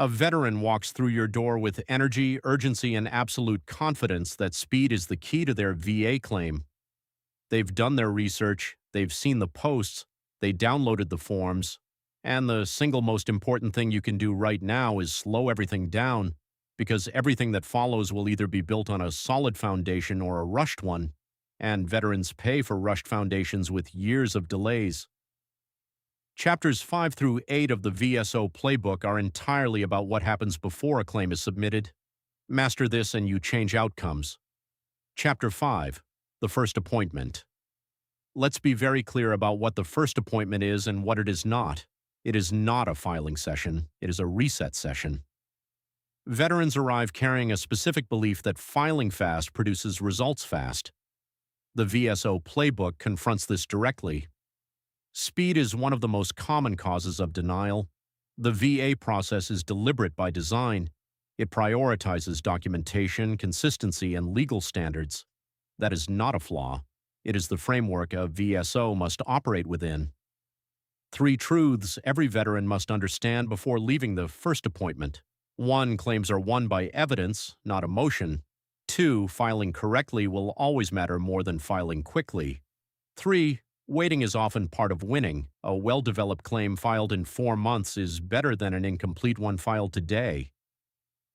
A veteran walks through your door with energy, urgency, and absolute confidence that speed is the key to their VA claim. They've done their research, they've seen the posts, they downloaded the forms, and the single most important thing you can do right now is slow everything down, because everything that follows will either be built on a solid foundation or a rushed one, and veterans pay for rushed foundations with years of delays. Chapters 5 through 8 of the VSO Playbook are entirely about what happens before a claim is submitted. Master this and you change outcomes. Chapter 5, the first appointment. Let's be very clear about what the first appointment is and what it is not. It is not a filing session. It is a reset session. Veterans arrive carrying a specific belief that filing fast produces results fast. The VSO Playbook confronts this directly. Speed is one of the most common causes of denial. The VA process is deliberate by design. It prioritizes documentation, consistency, and legal standards. That is not a flaw. It is the framework a VSO must operate within. 3 truths every veteran must understand before leaving the first appointment. 1. Claims are won by evidence, not emotion. 2. Filing correctly will always matter more than filing quickly. 3. Waiting is often part of winning. A well-developed claim filed in 4 months is better than an incomplete one filed today.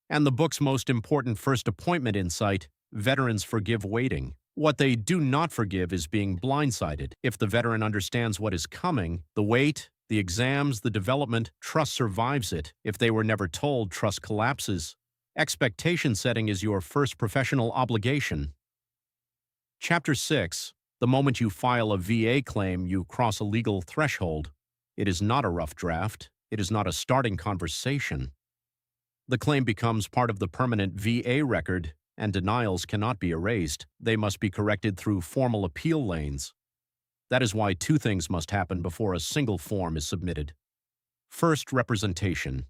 And the book's most important first appointment insight: veterans forgive waiting. What they do not forgive is being blindsided. If the veteran understands what is coming, the wait, the exams, the development, trust survives it. If they were never told, trust collapses. Expectation setting is your first professional obligation. Chapter 6. The moment you file a VA claim, you cross a legal threshold. It is not a rough draft. It is not a starting conversation. The claim becomes part of the permanent VA record, and denials cannot be erased. They must be corrected through formal appeal lanes. That is why 2 things must happen before a single form is submitted. First, representation.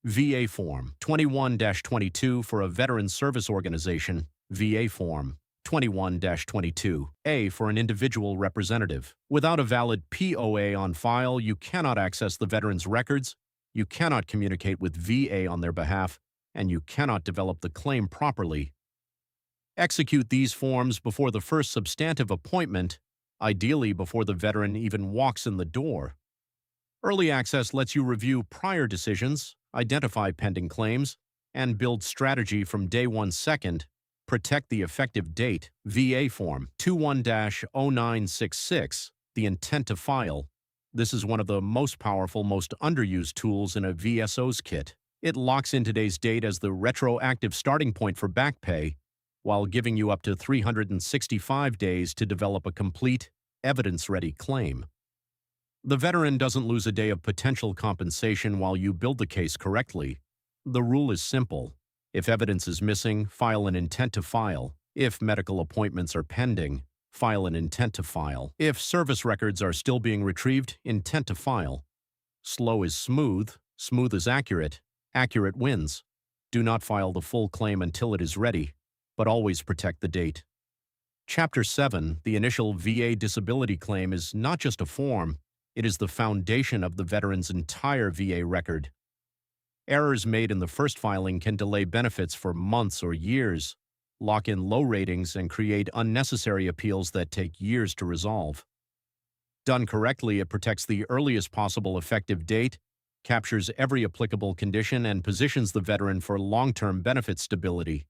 VA Form 21-22 for a veteran service organization. VA Form 21-22A for an individual representative. Without a valid POA on file, you cannot access the veteran's records, you cannot communicate with VA on their behalf, and you cannot develop the claim properly. Execute these forms before the first substantive appointment, ideally before the veteran even walks in the door. Early access lets you review prior decisions, identify pending claims, and build strategy from day 1 second. Protect the effective date. VA Form 21-0966, the intent to file. This is one of the most powerful, most underused tools in a VSO's kit. It locks in today's date as the retroactive starting point for back pay, while giving you up to 365 days to develop a complete, evidence-ready claim. The veteran doesn't lose a day of potential compensation while you build the case correctly. The rule is simple. If evidence is missing, file an intent to file. If medical appointments are pending, file an intent to file. If service records are still being retrieved, intent to file. Slow is smooth, smooth is accurate, accurate wins. Do not file the full claim until it is ready, but always protect the date. Chapter 7, the initial VA disability claim, is not just a form, it is the foundation of the veteran's entire VA record. Errors made in the first filing can delay benefits for months or years, lock in low ratings, and create unnecessary appeals that take years to resolve. Done correctly, it protects the earliest possible effective date, captures every applicable condition, and positions the veteran for long-term benefit stability.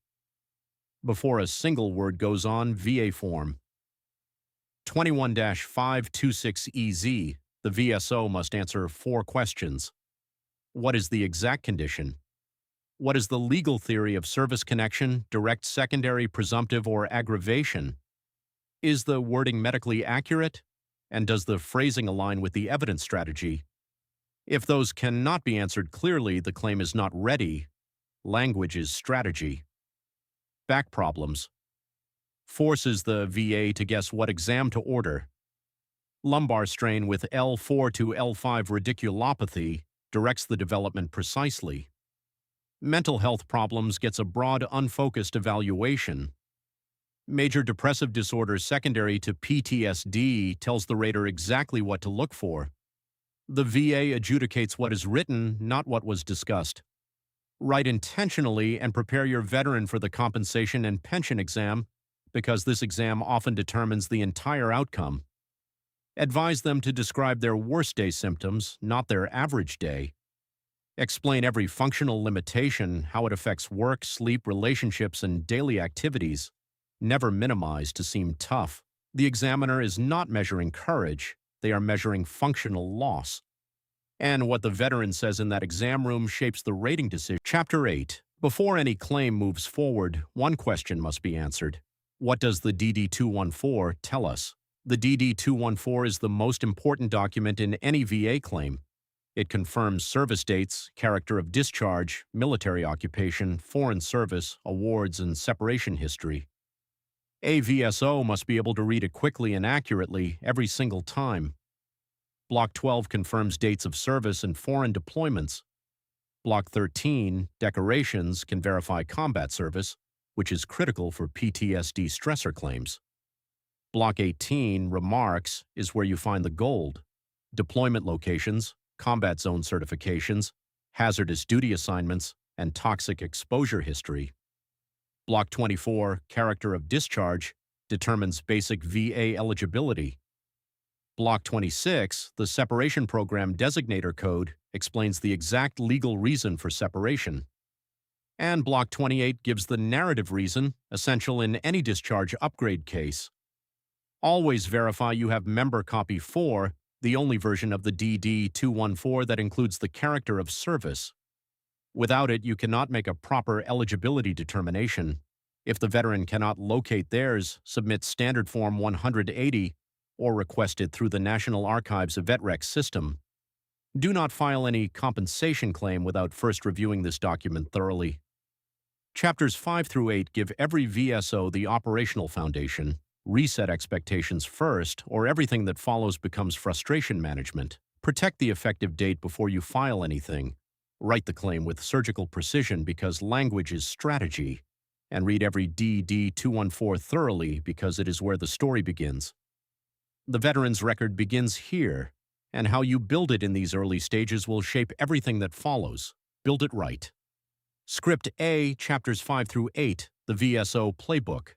Before a single word goes on, VA Form 21-526EZ, the VSO must answer 4 questions. What is the exact condition? What is the legal theory of service connection, direct, secondary, presumptive, or aggravation? Is the wording medically accurate? And does the phrasing align with the evidence strategy? If those cannot be answered clearly, the claim is not ready. Language is strategy. Back problems. Forces the VA to guess what exam to order. Lumbar strain with L4 to L5 radiculopathy directs the development precisely. Mental health problems gets a broad, unfocused evaluation. Major depressive disorder secondary to PTSD tells the rater exactly what to look for. The VA adjudicates what is written, not what was discussed. Write intentionally and prepare your veteran for the compensation and pension exam because this exam often determines the entire outcome. Advise them to describe their worst day symptoms, not their average day. Explain every functional limitation, how it affects work, sleep, relationships, and daily activities. Never minimize to seem tough. The examiner is not measuring courage, they are measuring functional loss. And what the veteran says in that exam room shapes the rating decision. Chapter 8. Before any claim moves forward, one question must be answered. What does the DD-214 tell us? The DD-214 is the most important document in any VA claim. It confirms service dates, character of discharge, military occupation, foreign service, awards, and separation history. A VSO must be able to read it quickly and accurately every single time. Block 12 confirms dates of service and foreign deployments. Block 13, decorations, can verify combat service, which is critical for PTSD stressor claims. Block 18, remarks, is where you find the gold. Deployment locations, combat zone certifications, hazardous duty assignments, and toxic exposure history. Block 24, character of discharge, determines basic VA eligibility. Block 26, the separation program designator code, explains the exact legal reason for separation. And Block 28 gives the narrative reason, essential in any discharge upgrade case. Always verify you have member copy 4, the only version of the DD-214 that includes the character of service. Without it, you cannot make a proper eligibility determination. If the veteran cannot locate theirs, submit Standard Form 180 or request it through the National Archives of VetRec system. Do not file any compensation claim without first reviewing this document thoroughly. Chapters 5 through 8 give every VSO the operational foundation. Reset expectations first, or everything that follows becomes frustration management. Protect the effective date before you file anything. Write the claim with surgical precision because language is strategy. And read every DD-214 thoroughly because it is where the story begins. The veteran's record begins here, and how you build it in these early stages will shape everything that follows. Build it right. Script A, Chapters 5 through 8, the VSO Playbook.